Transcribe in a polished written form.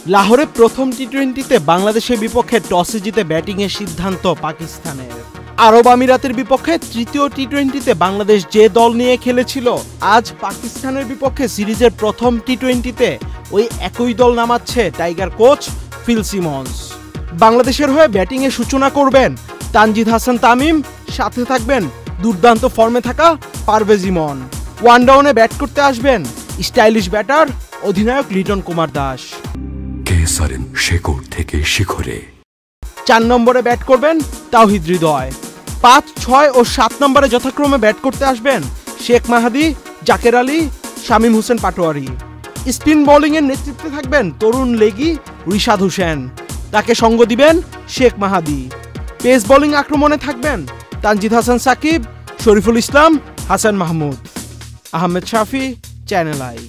লাহোরে প্রথম টি-20তে বাংলাদেশের বিপক্ষে টসে জিতে ব্যাটিংয়ের সিদ্ধান্ত পাকিস্তানের। আরব আমিরাতের বিপক্ষে তৃতীয় টি-20তে বাংলাদেশ যে দল নিয়ে খেলেছিল, আজ পাকিস্তানের বিপক্ষে সিরিজের প্রথম টি-20তে ওই একই দল নামাচ্ছে টাইগার কোচ ফিল সিমন্স। বাংলাদেশের হয়ে ব্যাটিংয়ের সূচনা করবেন তানজিদ হাসান তামিম, সাথে থাকবেন দুর্দান্ত ফর্মে থাকা পারভেজ ইমন। ওয়ান ডাউনে ব্যাট করতে আসবেন স্টাইলিশ ব্যাটার অধিনায়ক লিটন কুমার দাস। শেকড় থেকে শিখরে 4 নম্বরে ব্যাট করবেন তাওহিদ হৃদয়। 5, 6 ও 7 নম্বরে যথাক্রমে ব্যাট করতে আসবেন শেখ মাহাদি, জাকের আলী, শামীম হোসেন পাটোয়ারি। স্পিন বোলিংয়ের নেতৃত্বে থাকবেন তরুণ লেগি রিশাদ হোসেন, তাকে সঙ্গ দিবেন শেখ মাহাদি। পেস বোলিং আক্রমণে থাকবেন তানজিদ হাসান সাকিব, শরীফুল ইসলাম, হাসান মাহমুদ। আহমেদ শাফি, চ্যানেল আই।